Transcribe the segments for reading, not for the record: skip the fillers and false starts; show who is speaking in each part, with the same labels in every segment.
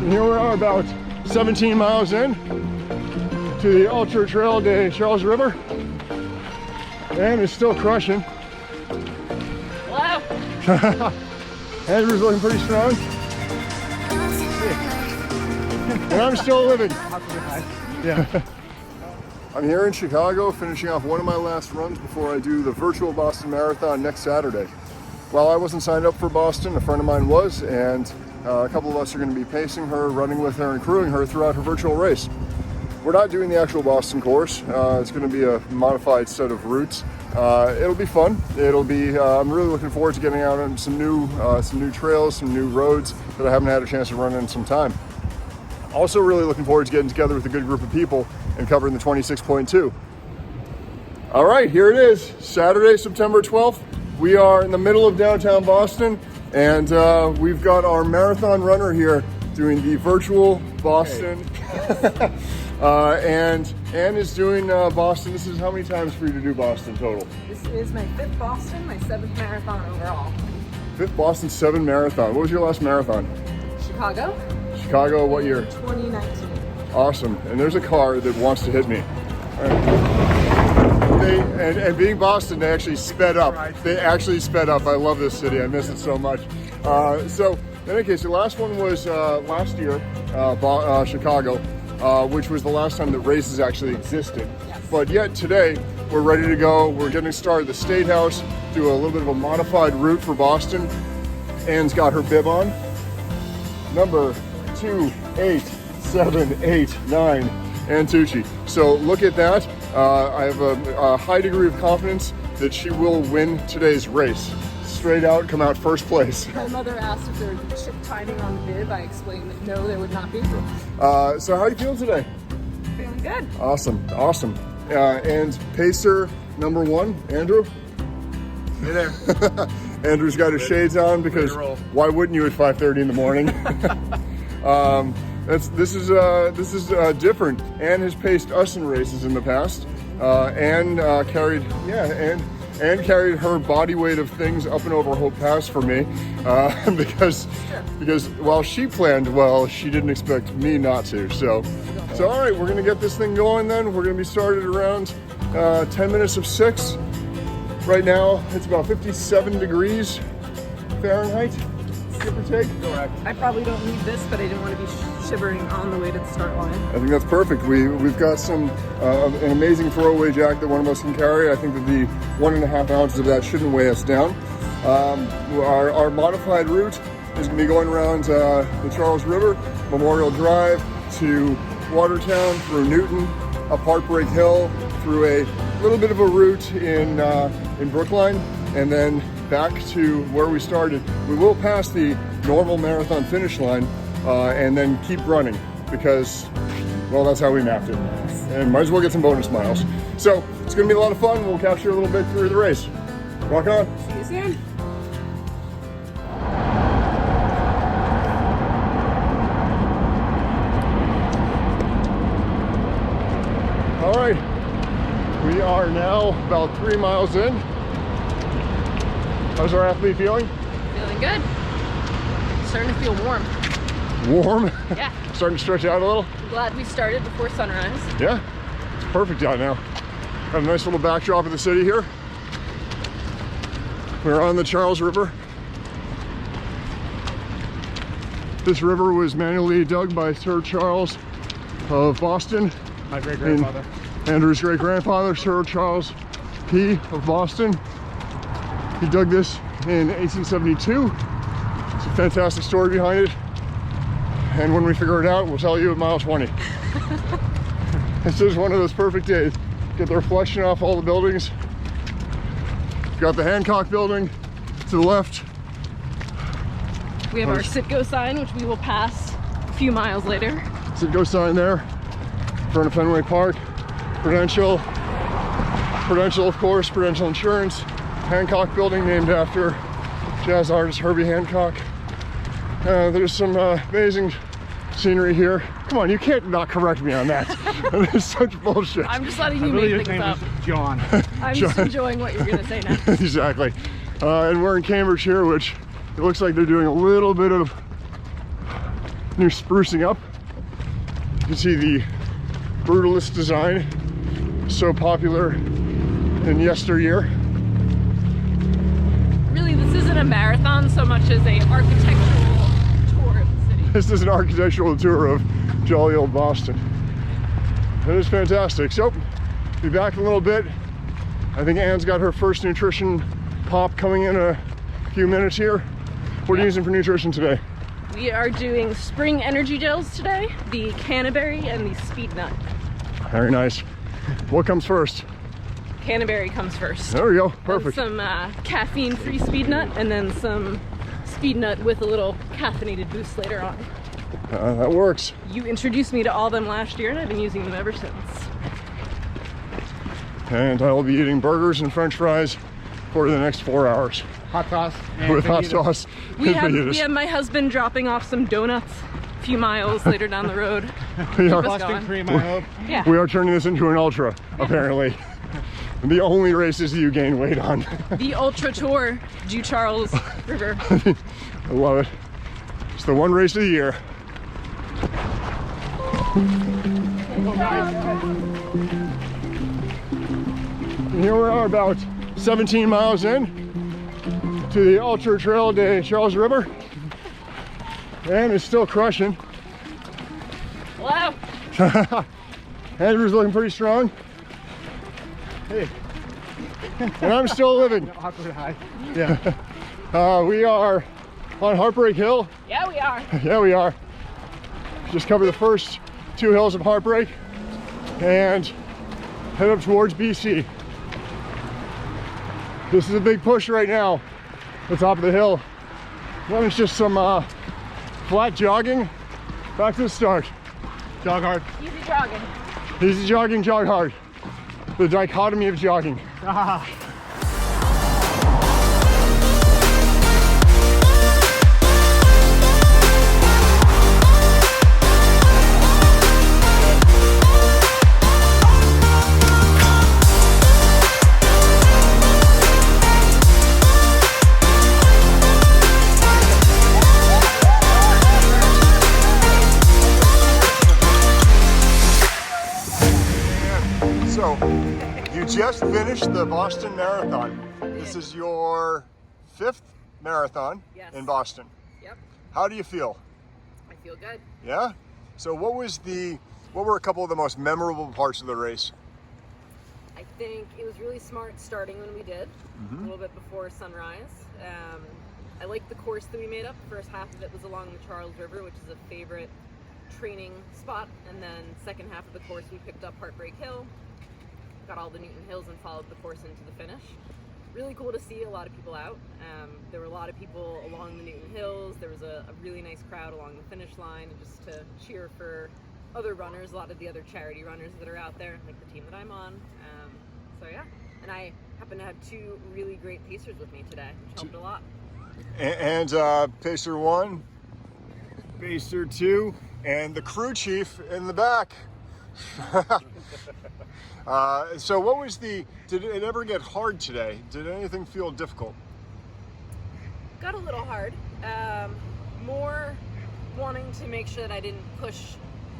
Speaker 1: And here we are about 17 miles in to the Ultra Trail de Charles River. And it's still crushing.
Speaker 2: Hello.
Speaker 1: Andrew's looking pretty strong. And I'm still living. Yeah. I'm here in Chicago, finishing off one of my last runs before I do the virtual Boston Marathon next Saturday. While I wasn't signed up for Boston, a friend of mine was, and a couple of us are going to be pacing her, running with her, and crewing her throughout her virtual race. We're not doing the actual Boston course. It's going to be a modified set of routes. It'll be fun. It'll be. I'm really looking forward to getting out on some new trails, some new roads that I haven't had a chance to run in some time. Also, really looking forward to getting together with a good group of people and covering the 26.2. All right, here it is, Saturday, September 12th. We are in the middle of downtown Boston, and we've got our marathon runner here doing the virtual Boston. Hey. And Ann is doing Boston. This is how many times for you to do Boston total?
Speaker 2: This is my 5th Boston, my 7th marathon overall.
Speaker 1: 5th Boston, 7 marathon. What was your last marathon?
Speaker 2: Chicago.
Speaker 1: Chicago, what year?
Speaker 2: 2019.
Speaker 1: Awesome. And there's a car that wants to hit me. All right. And being Boston, they actually sped up. They actually sped up. I love this city. I miss it so much. So in any case, the last one was last year, Chicago, which was the last time that races actually existed.
Speaker 2: Yes.
Speaker 1: But yet today, we're ready to go. We're getting started at the State House, do a little bit of a modified route for Boston. Ann's got her bib on. Number 2879 Antucci. So look at that. I have a high degree of confidence that she will win today's race. Straight out, come out first place.
Speaker 2: My mother asked if there was chip timing on the bib. I explained that no, there would not be.
Speaker 1: So how are you feeling today?
Speaker 2: Feeling good.
Speaker 1: Awesome, awesome. And pacer number 1, Andrew.
Speaker 3: Hey there.
Speaker 1: Andrew's got his shades on because why wouldn't you at 5:30 in the morning? This is different. Ann has paced us in races in the past. Ann carried her body weight of things up and over Hope Pass for me because while she planned well, she didn't expect me not to. So all right, we're gonna get this thing going then. We're gonna be started around 10 minutes of 6. Right now, it's about 57 degrees Fahrenheit, give or take.
Speaker 3: Correct.
Speaker 2: I probably don't need this, but I didn't want to be shivering on the way to the start line.
Speaker 1: I think that's perfect. We've got some an amazing throwaway jack that one of us can carry. I think that the 1.5 ounces of that shouldn't weigh us down. Our modified route is going to be going around the Charles River, Memorial Drive to Watertown, through Newton, up Heartbreak Hill, through a little bit of a route in Brookline, and then back to where we started. We will pass the normal marathon finish line and then keep running because, well, that's how we mapped it. And might as well get some bonus miles. So it's going to be a lot of fun. We'll capture a little bit through the race. Rock on.
Speaker 2: See you soon.
Speaker 1: All right. We are now about 3 miles in. How's our athlete feeling?
Speaker 2: Feeling good. Starting to feel warm.
Speaker 1: Warm?
Speaker 2: Yeah.
Speaker 1: Starting to stretch out a little?
Speaker 2: I'm glad we started before sunrise.
Speaker 1: Yeah, it's perfect out now. Got a nice little backdrop of the city here. We're on the Charles River. This river was manually dug by Sir Charles of Boston.
Speaker 3: My great-grandfather.
Speaker 1: Andrew's great-grandfather, Sir Charles P. of Boston. He dug this in 1872. It's a fantastic story behind it. And when we figure it out, we'll tell you at mile 20. This is one of those perfect days. Get the reflection off all the buildings. Got the Hancock building to the left.
Speaker 2: We have our Citgo sign, which we will pass a few miles later.
Speaker 1: Citgo sign there. In front of Fenway Park. Prudential, of course, Prudential Insurance. Hancock building named after jazz artist Herbie Hancock. There's some amazing scenery here. Come on, you can't not correct me on that. That is such bullshit.
Speaker 2: I'm just letting you make things up.
Speaker 3: John.
Speaker 2: I'm just enjoying what you're gonna say now.
Speaker 1: Exactly. And we're in Cambridge here, which it looks like they're doing a little bit of new sprucing up. You can see the brutalist design, so popular in yesteryear.
Speaker 2: Really, this isn't a marathon so much as a architectural tour of the city.
Speaker 1: This is an architectural tour of jolly old Boston. It is fantastic. So, be back in a little bit. I think Anne's got her first nutrition pop coming in a few minutes here. What are you using for nutrition today?
Speaker 2: We are doing spring energy gels today, the Canterbury and the Speed Nut.
Speaker 1: Very nice. What comes first?
Speaker 2: Canterbury comes first.
Speaker 1: There we go, perfect.
Speaker 2: Some caffeine-free Speed Nut, and then some Speed Nut with a little caffeinated boost later on.
Speaker 1: That works.
Speaker 2: You introduced me to all them last year, and I've been using them ever since.
Speaker 1: And I will be eating burgers and French fries for the next 4 hours.
Speaker 3: Hot sauce.
Speaker 1: With hot sauce.
Speaker 2: We have
Speaker 1: fajitas.
Speaker 2: my husband dropping off some donuts a few miles later down the road.
Speaker 1: We are,
Speaker 2: Keep us
Speaker 3: Boston
Speaker 2: going.
Speaker 3: cream, I hope.
Speaker 2: Yeah.
Speaker 1: we are turning this into an ultra, apparently. The only races you gain weight on.
Speaker 2: The Ultra Tour du Charles River.
Speaker 1: I love it. It's the one race of the year. And here we are about 17 miles in to the Ultra Trail de Charles River. And it's still crushing.
Speaker 2: Hello.
Speaker 1: Andrew's looking pretty strong. Hey. And I'm still living.
Speaker 3: Awkward high.
Speaker 1: Yeah. We are on Heartbreak Hill.
Speaker 2: Yeah, we are.
Speaker 1: Yeah, we are. Just covered the first 2 hills of Heartbreak and head up towards BC. This is a big push right now, the top of the hill. Then it's just some flat jogging, back to the start.
Speaker 3: Jog hard.
Speaker 2: Easy jogging.
Speaker 1: Easy jogging, jog hard. The dichotomy of jogging. So, you just finished the Boston Marathon. This is your 5th marathon
Speaker 2: Yes.
Speaker 1: in Boston.
Speaker 2: Yep.
Speaker 1: How do you feel?
Speaker 2: I feel good.
Speaker 1: Yeah? So what were a couple of the most memorable parts of the race?
Speaker 2: I think it was really smart starting when we did, a little bit before sunrise. I liked the course that we made up. The first half of it was along the Charles River, which is a favorite training spot. And then second half of the course, we picked up Heartbreak Hill, got all the Newton Hills and followed the course into the finish. Really cool to see a lot of people out. There were a lot of people along the Newton Hills. There was a really nice crowd along the finish line, and just to cheer for other runners, a lot of the other charity runners that are out there, like the team that I'm on. So yeah, and I happen to have 2 really great pacers with me today, which helped a lot.
Speaker 1: And Pacer 1, Pacer 2, and the crew chief in the back. So what was did it ever get hard today? Did anything feel difficult?
Speaker 2: Got a little hard. More wanting to make sure that I didn't push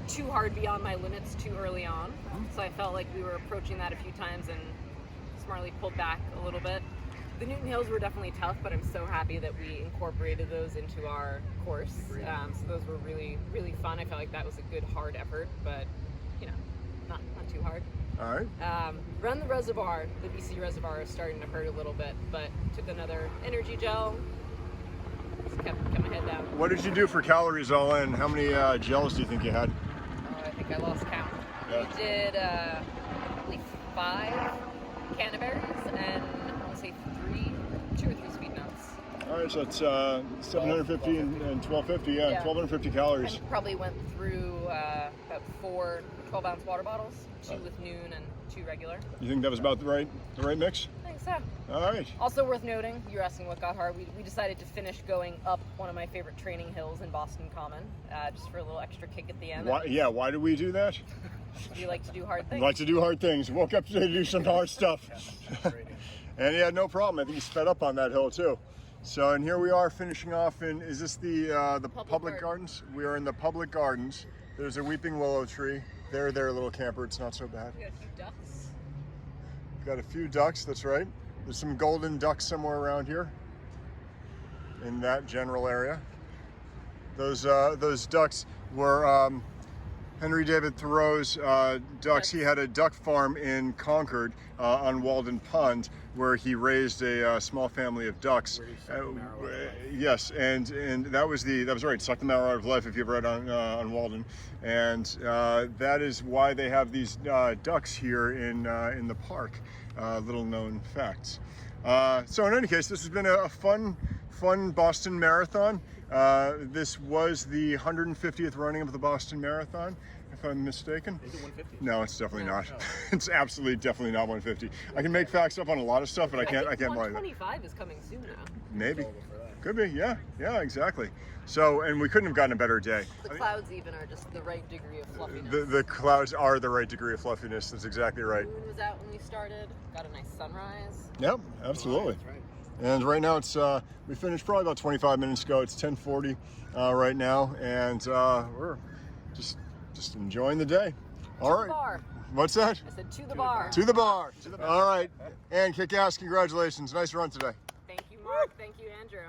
Speaker 2: too hard beyond my limits too early on. So I felt like we were approaching that a few times and smartly pulled back a little bit. The Newton Hills were definitely tough, but I'm so happy that we incorporated those into our course. So those were really, really fun. I felt like that was a good hard effort, but you know, not too hard.
Speaker 1: All right.
Speaker 2: Run the reservoir, the BC reservoir is starting to hurt a little bit, but took another energy gel, just kept my head down.
Speaker 1: What did you do for calories all in? How many gels do you think you had?
Speaker 2: I think I lost count.
Speaker 1: Yeah.
Speaker 2: We did, I believe 5 Canterbury's and I want to say 2 or 3 Speed Nuts.
Speaker 1: All right, so it's 750 and 1250. Yeah,
Speaker 2: Yeah.
Speaker 1: 1250 calories.
Speaker 2: And probably went through about 4 12-ounce water bottles, 2 with Noon and 2 regular.
Speaker 1: You think that was about the right mix?
Speaker 2: I think so.
Speaker 1: All right.
Speaker 2: Also worth noting, you were asking what got hard, we decided to finish going up one of my favorite training hills in Boston Common, just for a little extra kick at the end.
Speaker 1: Why did we do that?
Speaker 2: You like to do hard things.
Speaker 1: Like to do hard things. Woke up today to do some hard stuff. And yeah, no problem. I think he sped up on that hill too. So, and here we are finishing off in, is this the public
Speaker 2: Gardens.
Speaker 1: gardens? We are in the public gardens. There's a weeping willow tree. There, little camper, it's not so bad.
Speaker 2: We got a few ducks.
Speaker 1: Got a few ducks, that's right. There's some golden ducks somewhere around here in that general area. Those ducks were Henry David Thoreau's ducks. He had a duck farm in Concord on Walden Pond where he raised a small family of ducks. Yes, and that was right. Suck the marrow out of life if you've read on Walden, and that is why they have these ducks here in the park. Little known facts. So in any case, this has been a fun Boston Marathon. This was the 150th running of the Boston Marathon, if I'm mistaken.
Speaker 3: Is it 150?
Speaker 1: No, it's definitely not.
Speaker 3: No.
Speaker 1: It's absolutely definitely not 150. I can make facts up on a lot of stuff, but I can't buy that.
Speaker 2: 125 is coming soon now.
Speaker 1: Maybe.
Speaker 3: Over for that.
Speaker 1: Could be, yeah, exactly. So, and we couldn't have gotten a better day.
Speaker 2: The clouds even are just the right degree of fluffiness.
Speaker 1: The clouds are the right degree of fluffiness. That's exactly right.
Speaker 2: The moon was out when we started. Got a nice sunrise.
Speaker 1: Yep, absolutely.
Speaker 3: That's right.
Speaker 1: And right now it's we finished probably about 25 minutes ago. It's 10:40 right now, and we're just enjoying the day. All right.
Speaker 2: Bar.
Speaker 1: What's that?
Speaker 2: I said to the bar.
Speaker 1: To the bar. All right. And kick ass. Congratulations. Nice run today.
Speaker 2: Thank you, Mark. Thank you, Andrew.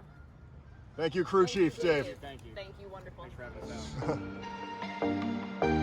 Speaker 1: Thank you, crew chief
Speaker 2: you,
Speaker 1: Dave.
Speaker 2: Dave.
Speaker 3: Thank you.
Speaker 2: Thank you, wonderful.
Speaker 3: Thanks for having us out.